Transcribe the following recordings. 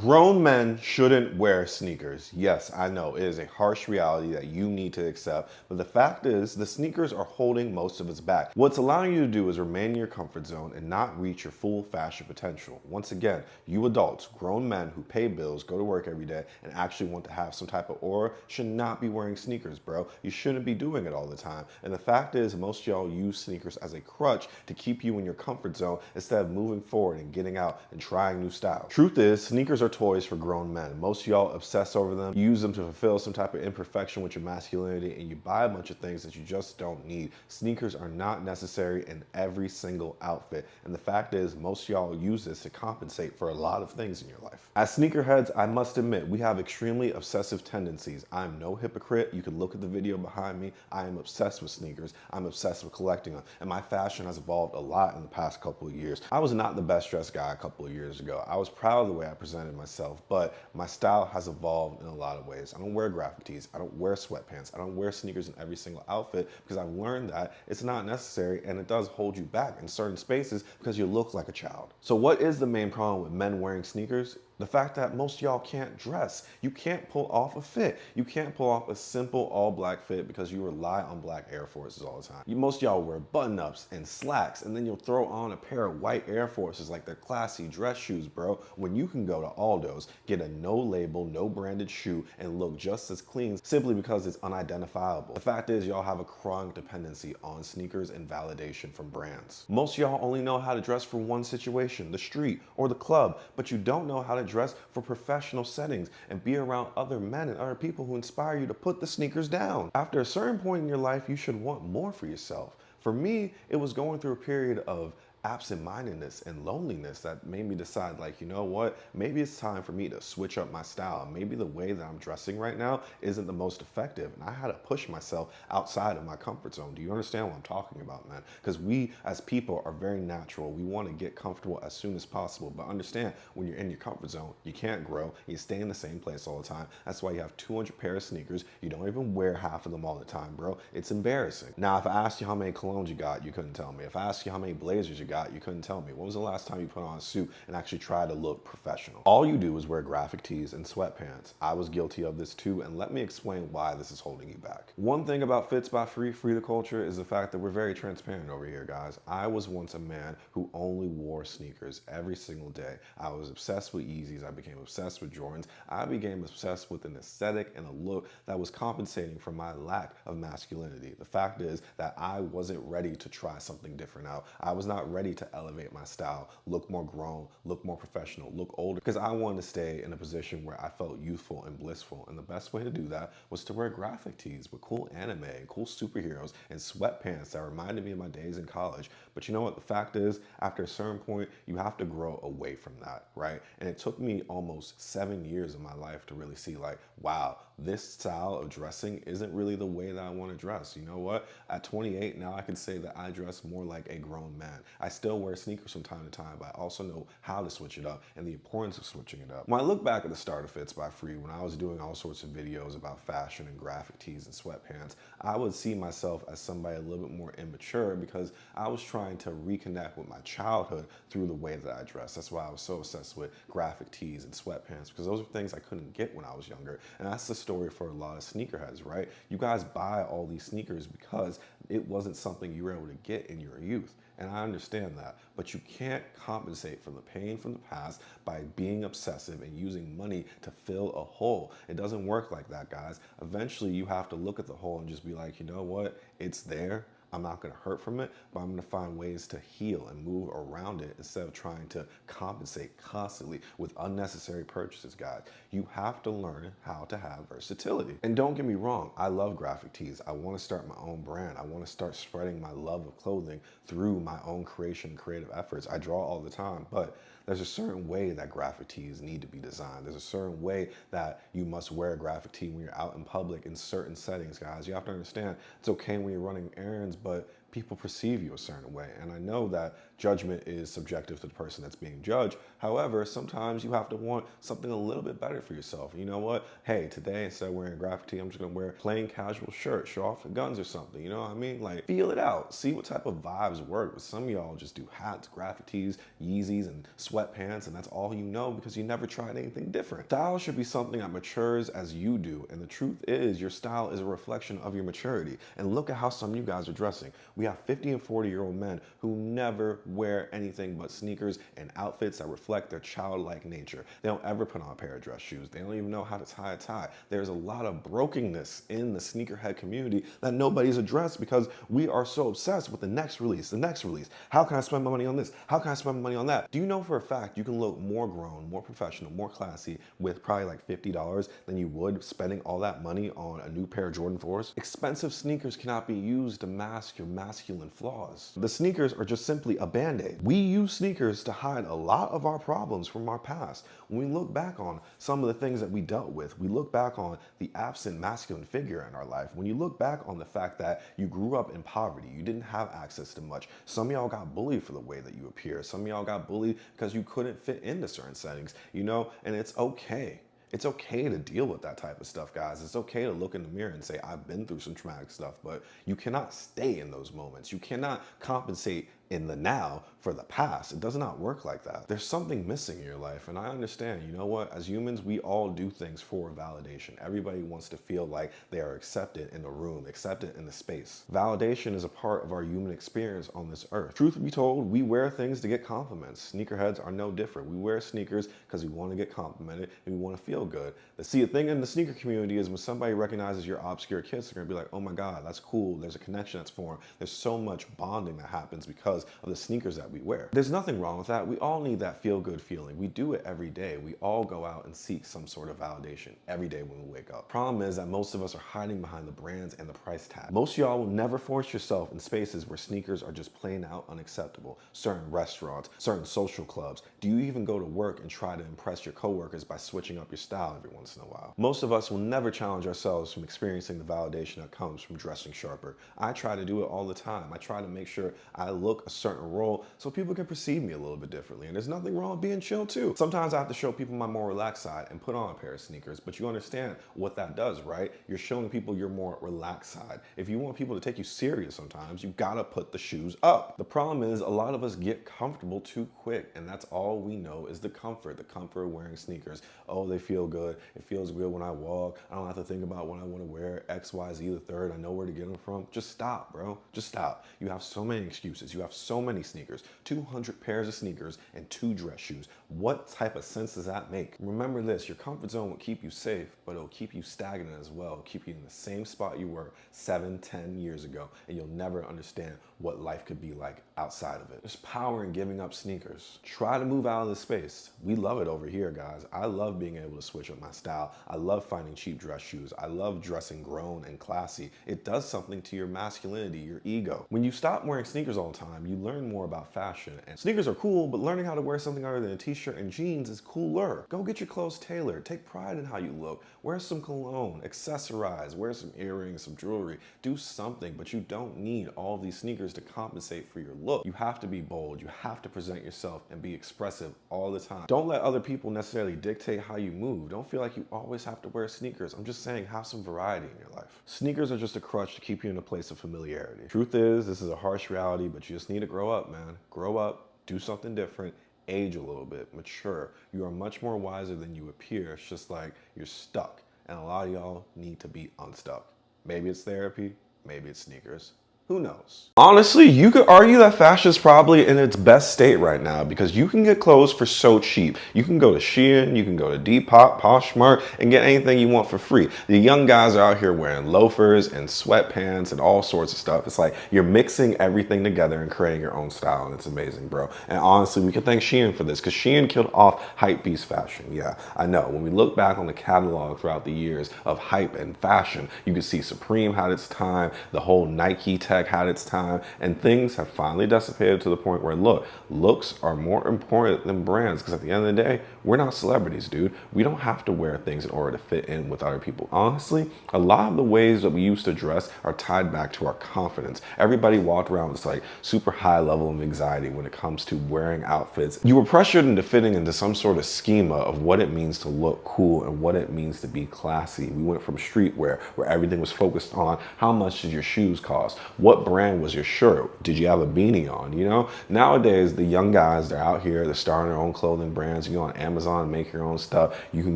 Grown men shouldn't wear sneakers. Yes, I know it is a harsh reality that you need to accept, but the fact is the sneakers are holding most of us back. What's allowing you to do is remain in your comfort zone and not reach your full fashion potential. Once again, you adults, grown men who pay bills, go to work every day, and actually want to have some type of aura should not be wearing sneakers, bro. You shouldn't be doing it all the time. And the fact is most of y'all use sneakers as a crutch to keep you in your comfort zone instead of moving forward and getting out and trying new styles. Truth is, sneakers are toys for grown men. Most of y'all obsess over them, use them to fulfill some type of imperfection with your masculinity, and you buy a bunch of things that you just don't need. Sneakers are not necessary in every single outfit. And the fact is, most of y'all use this to compensate for a lot of things in your life. As sneakerheads, I must admit, we have extremely obsessive tendencies. I'm no hypocrite. You can look at the video behind me. I am obsessed with sneakers. I'm obsessed with collecting them. And my fashion has evolved a lot in the past couple of years. I was not the best dressed guy a couple of years ago. I was proud of the way I presented myself, but my style has evolved in a lot of ways. I don't wear graphic tees. I don't wear sweatpants. I don't wear sneakers in every single outfit because I've learned that it's not necessary and it does hold you back in certain spaces because you look like a child. So what is the main problem with men wearing sneakers? The fact that most of y'all can't dress. You can't pull off a fit. You can't pull off a simple all black fit because you rely on black Air Forces all the time. Most of y'all wear button ups and slacks, and then you'll throw on a pair of white Air Forces like they're classy dress shoes, bro, when you can go to Aldo's, get a no label, no branded shoe and look just as clean simply because it's unidentifiable. The fact is y'all have a chronic dependency on sneakers and validation from brands. Most of y'all only know how to dress for one situation, the street or the club, but you don't know how to dress for professional settings and be around other men and other people who inspire you to put the sneakers down. After a certain point in your life, you should want more for yourself. For me, it was going through a period of absent-mindedness and loneliness that made me decide, like, you know what, maybe it's time for me to switch up my style. Maybe the way that I'm dressing right now isn't the most effective, and I had to push myself outside of my comfort zone. Do you understand what I'm talking about, man? Because we as people are very natural. We want to get comfortable as soon as possible, but understand, when you're in your comfort zone, you can't grow. You stay in the same place all the time. That's why you have 200 pairs of sneakers. You don't even wear half of them all the time, bro. It's embarrassing. Now, if I asked you how many colognes you got, you couldn't tell me. If I asked you how many blazers you got, you couldn't tell me. When was the last time you put on a suit and actually try to look professional? All you do is wear graphic tees and sweatpants. I was guilty of this too, and let me explain why this is holding you back. One thing about FitsByFree, Free the Culture, is the fact that we're very transparent over here, guys. I was once a man who only wore sneakers every single day. I was obsessed with Yeezys. I became obsessed with Jordans. I became obsessed with an aesthetic and a look that was compensating for my lack of masculinity. The fact is that I wasn't ready to try something different out. I was not ready to elevate my style, look more grown, look more professional, look older, because I wanted to stay in a position where I felt youthful and blissful. And the best way to do that was to wear graphic tees with cool anime and cool superheroes and sweatpants that reminded me of my days in college. But you know what? The fact is, after a certain point, you have to grow away from that, right? And it took me almost 7 years of my life to really see, like, wow, this style of dressing isn't really the way that I want to dress. You know what? At 28 now, I can say that I dress more like a grown man. I still wear sneakers from time to time, but I also know how to switch it up and the importance of switching it up. When I look back at the start of FitsByFree, when I was doing all sorts of videos about fashion and graphic tees and sweatpants, I would see myself as somebody a little bit more immature because I was trying to reconnect with my childhood through the way that I dress. That's why I was so obsessed with graphic tees and sweatpants, because those are things I couldn't get when I was younger. And that's the story for a lot of sneakerheads, right? You guys buy all these sneakers because it wasn't something you were able to get in your youth. And I understand that, but you can't compensate for the pain from the past by being obsessive and using money to fill a hole. It doesn't work like that, guys. Eventually, you have to look at the hole and just be like, you know what? It's there. I'm not going to hurt from it, but I'm going to find ways to heal and move around it instead of trying to compensate constantly with unnecessary purchases, guys. You have to learn how to have versatility. And don't get me wrong, I love graphic tees. I want to start my own brand. I want to start spreading my love of clothing through my own creation and creative efforts. I draw all the time, but there's a certain way that graphic tees need to be designed. There's a certain way that you must wear a graphic tee when you're out in public in certain settings, guys. You have to understand, it's okay when you're running errands, but people perceive you a certain way. And I know that judgment is subjective to the person that's being judged. However, sometimes you have to want something a little bit better for yourself. You know what? Hey, today instead of wearing a graphic tee, I'm just gonna wear a plain casual shirt, show off the guns or something. You know what I mean? Like, feel it out. See what type of vibes work. But some of y'all just do hats, graphic tees, Yeezys, and sweatpants, and that's all you know because you never tried anything different. Style should be something that matures as you do. And the truth is, your style is a reflection of your maturity. And look at how some of you guys are dressing. We have 50 and 40-year-old men who never wear anything but sneakers and outfits that reflect their childlike nature. They don't ever put on a pair of dress shoes. They don't even know how to tie a tie. There's a lot of brokenness in the sneakerhead community that nobody's addressed because we are so obsessed with the next release, the next release. How can I spend my money on this? How can I spend my money on that? Do you know for a fact you can look more grown, more professional, more classy with probably like $50 than you would spending all that money on a new pair of Jordan 4s? Expensive sneakers cannot be used to mask your masculine flaws. The sneakers are just simply a band-aid. We use sneakers to hide a lot of our problems from our past. When we look back on some of the things that we dealt with, we look back on the absent masculine figure in our life. When you look back on the fact that you grew up in poverty, you didn't have access to much. Some of y'all got bullied for the way that you appear. Some of y'all got bullied because you couldn't fit into certain settings, you know, and it's okay. It's okay to deal with that type of stuff, guys. It's okay to look in the mirror and say, I've been through some traumatic stuff, but you cannot stay in those moments. You cannot compensate in the now for the past. It does not work like that. There's something missing in your life, and I understand. You know what? As humans, we all do things for validation. Everybody wants to feel like they are accepted in the room, accepted in the space. Validation is a part of our human experience on this earth. Truth be told, we wear things to get compliments. Sneakerheads are no different. We wear sneakers because we want to get complimented and we want to feel good. The thing in the sneaker community is when somebody recognizes your obscure kicks, they're gonna be like, oh my God, that's cool. There's a connection that's formed. There's so much bonding that happens because of the sneakers that we wear. There's nothing wrong with that. We all need that feel-good feeling. We do it every day. We all go out and seek some sort of validation every day when we wake up. Problem is that most of us are hiding behind the brands and the price tag. Most of y'all will never force yourself in spaces where sneakers are just plain out unacceptable. Certain restaurants, certain social clubs. Do you even go to work and try to impress your coworkers by switching up your style every once in a while? Most of us will never challenge ourselves from experiencing the validation that comes from dressing sharper. I try to do it all the time. I try to make sure I look a certain role so people can perceive me a little bit differently. And there's nothing wrong with being chill too. Sometimes I have to show people my more relaxed side and put on a pair of sneakers, but you understand what that does, right? You're showing people your more relaxed side. If you want people to take you serious sometimes, you gotta put the shoes up. The problem is a lot of us get comfortable too quick, and that's all we know is the comfort of wearing sneakers. Oh, they feel good. It feels good when I walk. I don't have to think about what I want to wear, X, Y, Z the third. I know where to get them from. Just stop, bro. Just stop. You have so many excuses. You have so many sneakers, 200 pairs of sneakers and 2 dress shoes. What type of sense does that make? Remember this, your comfort zone will keep you safe, but it'll keep you stagnant as well. It'll keep you in the same spot you were 7, 10 years ago, and you'll never understand what life could be like outside of it. There's power in giving up sneakers. Try to move out of the space. We love it over here, guys. I love being able to switch up my style. I love finding cheap dress shoes. I love dressing grown and classy. It does something to your masculinity, your ego. When you stop wearing sneakers all the time, you learn more about fashion. And sneakers are cool, but learning how to wear something other than a t-shirt and jeans is cooler. Go get your clothes tailored. Take pride in how you look. Wear some cologne, accessorize, wear some earrings, some jewelry. Do something, but you don't need all of these sneakers to compensate for your look. You have to be bold. You have to present yourself and be expressive all the time. Don't let other people necessarily dictate how you move. Don't feel like you always have to wear sneakers. I'm just saying, have some variety in your life. Sneakers are just a crutch to keep you in a place of familiarity. Truth is, this is a harsh reality, but you just need to grow up, man. Grow up, do something different, age a little bit, mature. You are much more wiser than you appear. It's just like you're stuck, and a lot of y'all need to be unstuck. Maybe it's therapy, maybe it's sneakers. Who knows? Honestly, you could argue that fashion is probably in its best state right now because you can get clothes for so cheap. You can go to Shein, you can go to Depop, Poshmark, and get anything you want for free. The young guys are out here wearing loafers and sweatpants and all sorts of stuff. It's like you're mixing everything together and creating your own style, and it's amazing, bro. And honestly, we can thank Shein for this because Shein killed off hypebeast fashion. Yeah, I know. When we look back on the catalog throughout the years of hype and fashion, you can see Supreme had its time, the whole Nike tech had its time, and things have finally dissipated to the point where, look, looks are more important than brands because at the end of the day, We're not celebrities, dude. We don't have to wear things in order to fit in with other people. Honestly, a lot of the ways that we used to dress are tied back to our confidence. Everybody walked around with this like super high level of anxiety when it comes to wearing outfits. You were pressured into fitting into some sort of schema of what it means to look cool and what it means to be classy. We went from streetwear, where everything was focused on how much did your shoes cost? What brand was your shirt? Did you have a beanie on? You know, nowadays the young guys, they're out here, they're starting their own clothing brands. You go on Amazon and make your own stuff. You can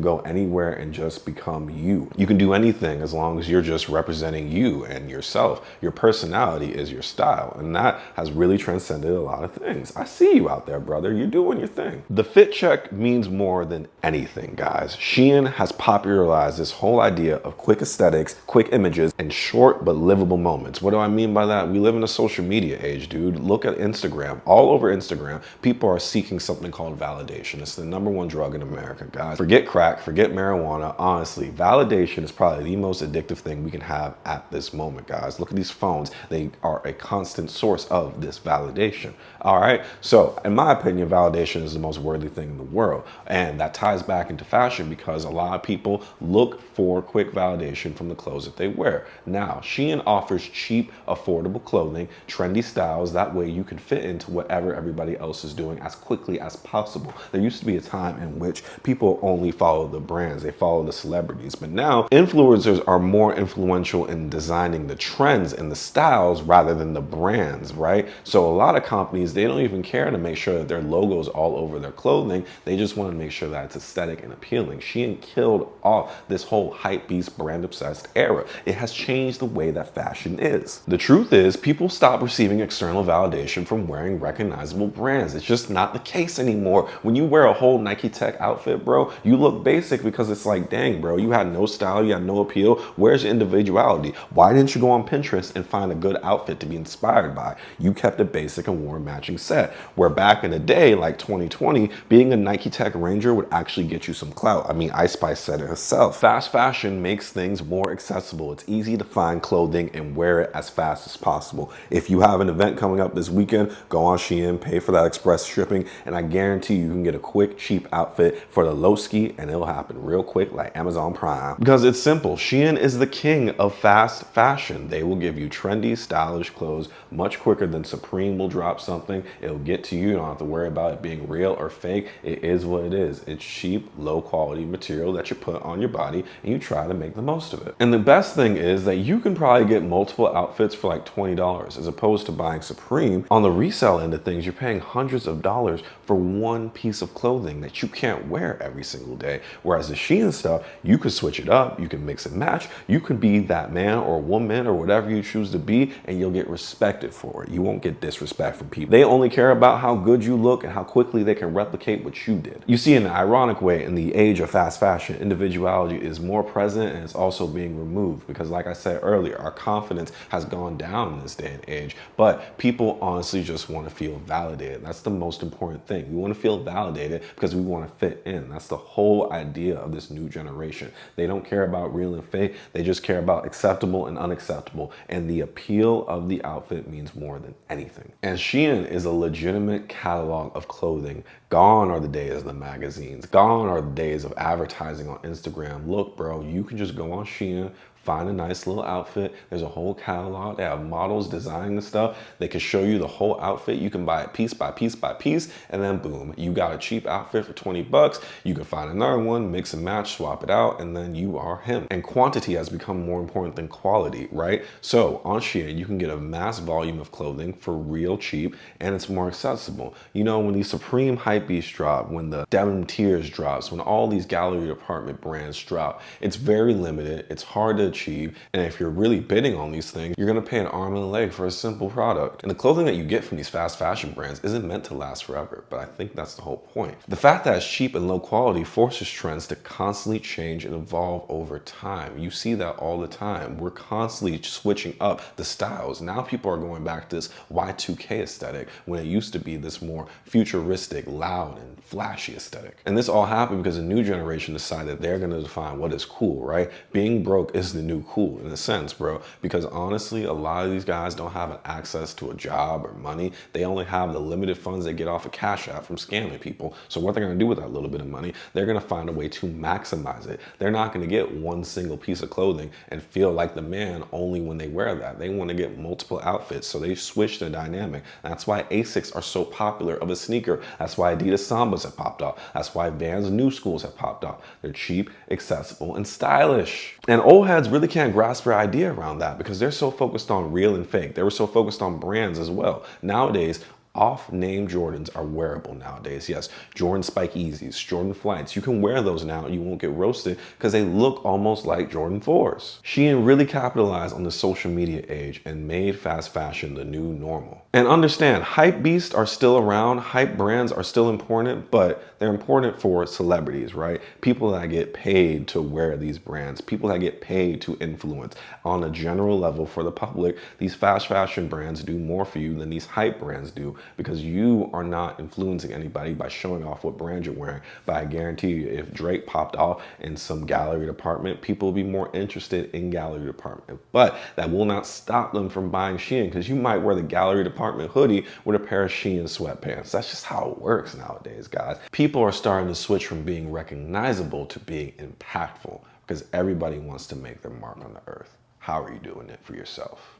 go anywhere and just become you. You can do anything as long as you're just representing you and yourself. Your personality is your style, and that has really transcended a lot of things. I see you out there, brother. You're doing your thing. The fit check means more than anything, guys. Shein has popularized this whole idea of quick aesthetics, quick images, and short but livable moments. What do I mean by that? We live in a social media age, dude. Look at Instagram. All over Instagram, people are seeking something called validation. It's the #1 drug in America, guys. Forget crack, forget marijuana. Honestly, validation is probably the most addictive thing we can have at this moment, guys. Look at these phones. They are a constant source of this validation. All right. So in my opinion, validation is the most worthy thing in the world. And that ties back into fashion because a lot of people look for quick validation from the clothes that they wear. Now, Shein offers cheap, affordable clothing, trendy styles. That way you can fit into whatever everybody else is doing as quickly as possible. There used to be a time in which people only follow the brands, they follow the celebrities. But now influencers are more influential in designing the trends and the styles rather than the brands, right? So a lot of companies, they don't even care to make sure that their logo's all over their clothing. They just want to make sure that it's aesthetic and appealing. Shein killed off this whole hype beast brand obsessed era. It has changed the way that fashion is. The truth is, people stop receiving external validation from wearing recognizable brands. It's just not the case anymore. When you wear a whole Nike Tech outfit, bro, you look basic because it's like, dang, bro, you had no style, you had no appeal. Where's your individuality? Why didn't you go on Pinterest and find a good outfit to be inspired by? You kept it basic and wore a matching set. Where back in the day, like 2020, being a Nike Tech Ranger would actually get you some clout. I mean, Ice Spice said it herself. Fast fashion makes things more accessible. It's easy to find clothing and wear it as fast as possible. If you have an event coming up this weekend, go on Shein, pay for that express shipping, and I guarantee you can get a quick, cheap outfit for the low ski, and it'll happen real quick like Amazon Prime. Because it's simple. Shein is the king of fast fashion. They will give you trendy, stylish clothes much quicker than Supreme will drop something. It'll get to you. You don't have to worry about it being real or fake. It is what it is. It's cheap, low quality material that you put on your body and you try to make the most of it. And the best thing is that you can probably get multiple outfits for like $20 as opposed to buying Supreme. On the resale end of things, you're paying hundreds of dollars for one piece of clothing that you can't wear every single day. Whereas the Shein stuff, you could switch it up, you can mix and match, you could be that man or woman or whatever you choose to be, and you'll get respected for it. You won't get disrespect from people. They only care about how good you look and how quickly they can replicate what you did. You see, in an ironic way, in the age of fast fashion, individuality is more present and it's also being removed because, like I said earlier, our confidence has gone down in this day and age, but people honestly just want to feel validated. That's the most important thing. We want to feel validated because we want to fit in. That's the whole idea of this new generation. They don't care about real and fake. They just care about acceptable and unacceptable. And the appeal of the outfit means more than anything. And Shein is a legitimate catalog of clothing. Gone are the days of the magazines. Gone are the days of advertising on Instagram. Look, bro, you can just go on Shein, find a nice little outfit. There's a whole catalog. They have models designing the stuff. They can show you the whole outfit. You can buy it piece by piece by piece, and then boom, you got a cheap outfit for 20 bucks. You can find another one, mix and match, swap it out, and then you are him. And quantity has become more important than quality, right? So on Shein, you can get a mass volume of clothing for real cheap, and it's more accessible. You know, when these Supreme hypebeasts drop, when the Denim Tears drops, when all these gallery department brands drop, it's very limited. It's hard to achieve, and if you're really bidding on these things, you're gonna pay an arm and a leg for a simple product. And the clothing that you get from these fast fashion brands isn't meant to last forever, but I think that's the whole point. The fact that it's cheap and low quality forces trends to constantly change and evolve over time. You see that all the time. We're constantly switching up the styles. Now people are going back to this Y2K aesthetic when it used to be this more futuristic, loud, and flashy aesthetic. And this all happened because a new generation decided they're gonna define what is cool, right? Being broke is the new cool in a sense, bro, because honestly, a lot of these guys don't have access to a job or money. They only have the limited funds they get off of Cash App from scamming people. So what they're gonna do with that little bit of money, they're gonna find a way to maximize it. They're not gonna get one single piece of clothing and feel like the man only when they wear that. They wanna get multiple outfits, so they switch the dynamic. That's why Asics are so popular of a sneaker. That's why Adidas Sambas have popped off. That's why Vans New Schools have popped off. They're cheap, accessible, and stylish. And old heads really can't grasp their idea around that because they're so focused on real and fake. They were so focused on brands as well. Nowadays, off-name Jordans are wearable nowadays. Yes, Jordan Spike Yeezys, Jordan Flights. You can wear those now and you won't get roasted because they look almost like Jordan 4s. Shein really capitalized on the social media age and made fast fashion the new normal. And understand, hype beasts are still around, hype brands are still important, but they're important for celebrities, right? People that get paid to wear these brands, people that get paid to influence. On a general level for the public, these fast fashion brands do more for you than these hype brands do, because you are not influencing anybody by showing off what brand you're wearing. But I guarantee you, if Drake popped off in some gallery department, people will be more interested in gallery department. But that will not stop them from buying Shein, because you might wear the gallery department hoodie with a pair of Shein sweatpants. That's just how it works nowadays, guys. People are starting to switch from being recognizable to being impactful, because everybody wants to make their mark on the earth. How are you doing it for yourself?